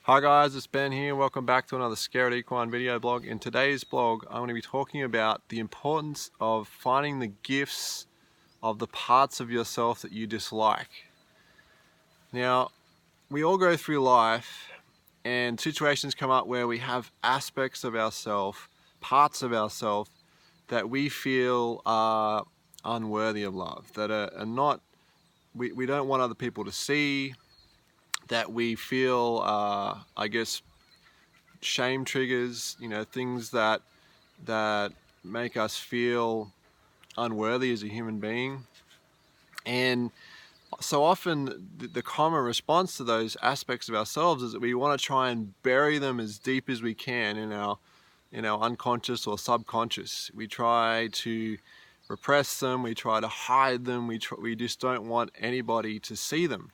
Hi guys, it's Ben here. Welcome back to another Scared Equine video blog. In today's blog, I'm going to be talking about the importance of finding the gifts of the parts of yourself that you dislike. Now, we all go through life and situations come up where we have aspects of ourselves, parts of ourselves that we feel are unworthy of love, that are not, we don't want other people to see, that we feel, shame triggers, things that make us feel unworthy as a human being. And so often the common response to those aspects of ourselves is that we want to try and bury them as deep as we can in our unconscious or subconscious. We try to repress them, we try to hide them, we just don't want anybody to see them.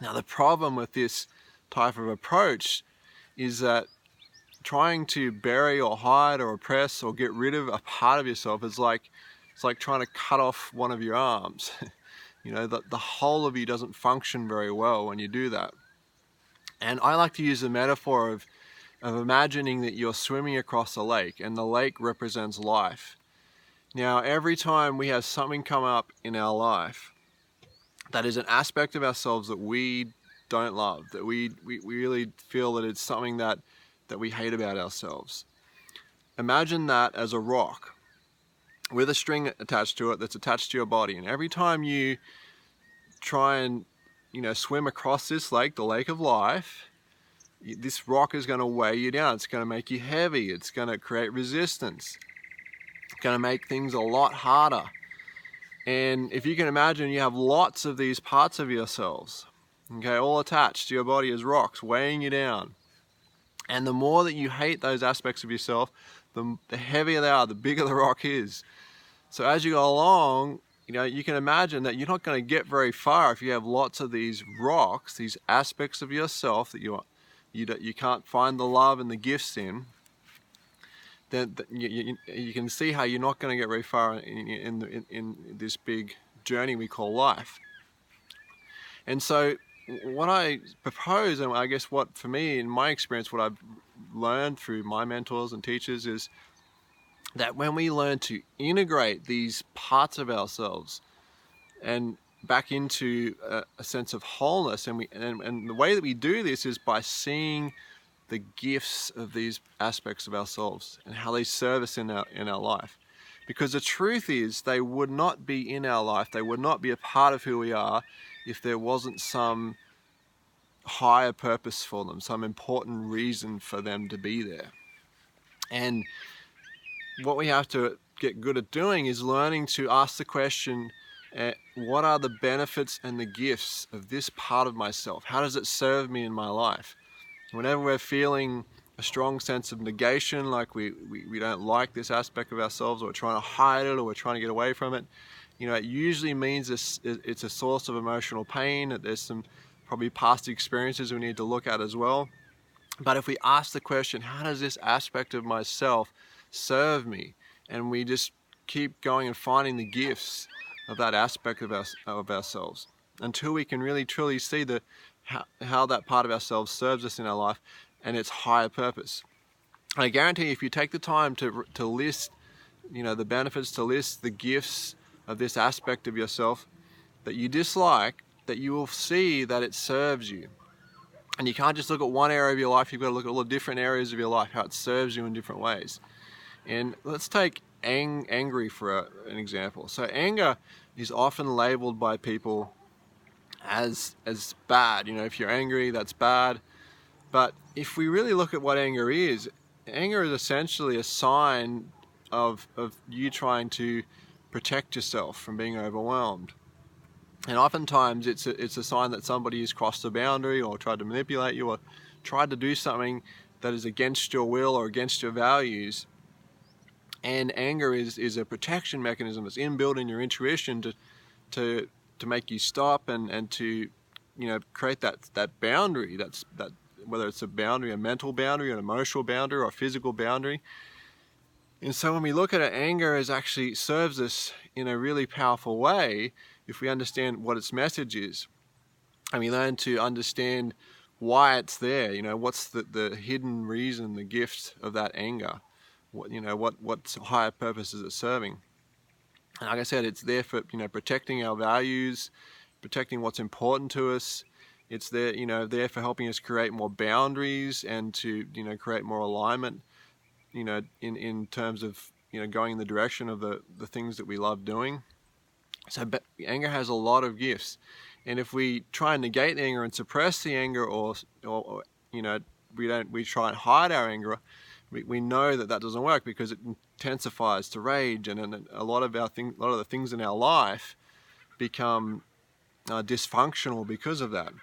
Now the problem with this type of approach is that trying to bury or hide or oppress or get rid of a part of yourself is it's like trying to cut off one of your arms. The whole of you doesn't function very well when you do that. And I like to use the metaphor of imagining that you're swimming across a lake and the lake represents life. Now, every time we have something come up in our life that is an aspect of ourselves that we don't love, that we really feel that it's something that we hate about ourselves. Imagine that as a rock with a string attached to it that's attached to your body. And every time you try and swim across this lake, the lake of life, this rock is going to weigh you down. It's going to make you heavy. It's going to create resistance. It's going to make things a lot harder. And if you can imagine, you have lots of these parts of yourselves, okay, all attached to your body as rocks, weighing you down. And the more that you hate those aspects of yourself, the heavier they are, the bigger the rock is. So as you go along, you can imagine that you're not going to get very far if you have lots of these rocks, these aspects of yourself that you can't find the love and the gifts in. Then you can see how you're not going to get very far in this big journey we call life. And so what I propose, and I guess what for me, in my experience, what I've learned through my mentors and teachers is that when we learn to integrate these parts of ourselves and back into a sense of wholeness, and the way that we do this is by seeing the gifts of these aspects of ourselves and how they serve us in our life. Because the truth is, they would not be in our life, they would not be a part of who we are if there wasn't some higher purpose for them, some important reason for them to be there. And what we have to get good at doing is learning to ask the question, what are the benefits and the gifts of this part of myself? How does it serve me in my life? Whenever we're feeling a strong sense of negation, like we don't like this aspect of ourselves, or we're trying to hide it, or we're trying to get away from it, it usually means it's a source of emotional pain, that there's some probably past experiences we need to look at as well. But if we ask the question, how does this aspect of myself serve me? And we just keep going and finding the gifts of that aspect of ourselves until we can really truly see how that part of ourselves serves us in our life and its higher purpose. And I guarantee you, if you take the time to list the benefits, to list the gifts of this aspect of yourself that you dislike, that you will see that it serves you. And you can't just look at one area of your life, you've got to look at all the different areas of your life, how it serves you in different ways. And let's take angry for an example. So anger is often labeled by people as bad. If you're angry, that's bad. But if we really look at what anger is essentially a sign of you trying to protect yourself from being overwhelmed. And oftentimes it's a sign that somebody has crossed a boundary or tried to manipulate you or tried to do something that is against your will or against your values. And anger is a protection mechanism that's inbuilt in your intuition to make you stop and to create that boundary, that whether it's a boundary, a mental boundary, an emotional boundary, or a physical boundary. And so when we look at it, anger actually serves us in a really powerful way if we understand what its message is. And we learn to understand why it's there. You know, what's the hidden reason, the gift of that anger? What, you know, what higher purpose is it serving? And like I said, it's there for, you know, protecting our values, protecting what's important to us. It's there, you know, there for helping us create more boundaries and to, you know, create more alignment, you know, in terms of, you know, going in the direction of the things that we love doing. So anger has a lot of gifts, and if we try and negate anger and suppress the anger, or you know, we try and hide our anger, we know that doesn't work, because it intensifies to rage, and a lot of the things in our life become dysfunctional because of that.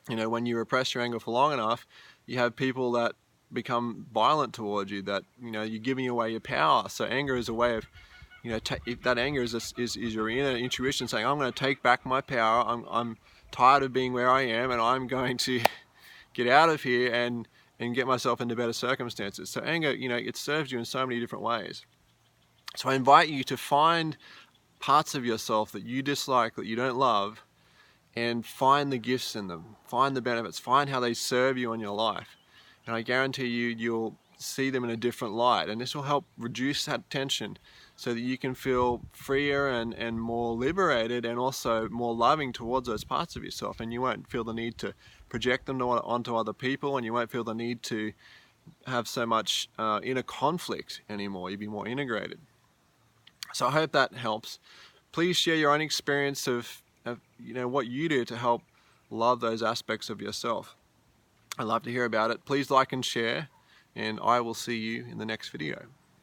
You know, when you repress your anger for long enough, you have people that become violent towards you, that, you know, you're giving away your power. So anger is a way of, you know, if that anger is your inner intuition saying, I'm going to take back my power, I'm tired of being where I am, and I'm going to get out of here and get myself into better circumstances. So anger, you know, it serves you in so many different ways. So I invite you to find parts of yourself that you dislike, that you don't love, and find the gifts in them, find the benefits, find how they serve you in your life. And I guarantee you'll see them in a different light, and this will help reduce that tension so that you can feel freer and more liberated, and also more loving towards those parts of yourself, and you won't feel the need to project them onto other people, and you won't feel the need to have so much inner conflict anymore. You'll be more integrated. So I hope that helps. Please share your own experience of you know, what you do to help love those aspects of yourself. I'd love to hear about it. Please like and share, and I will see you in the next video.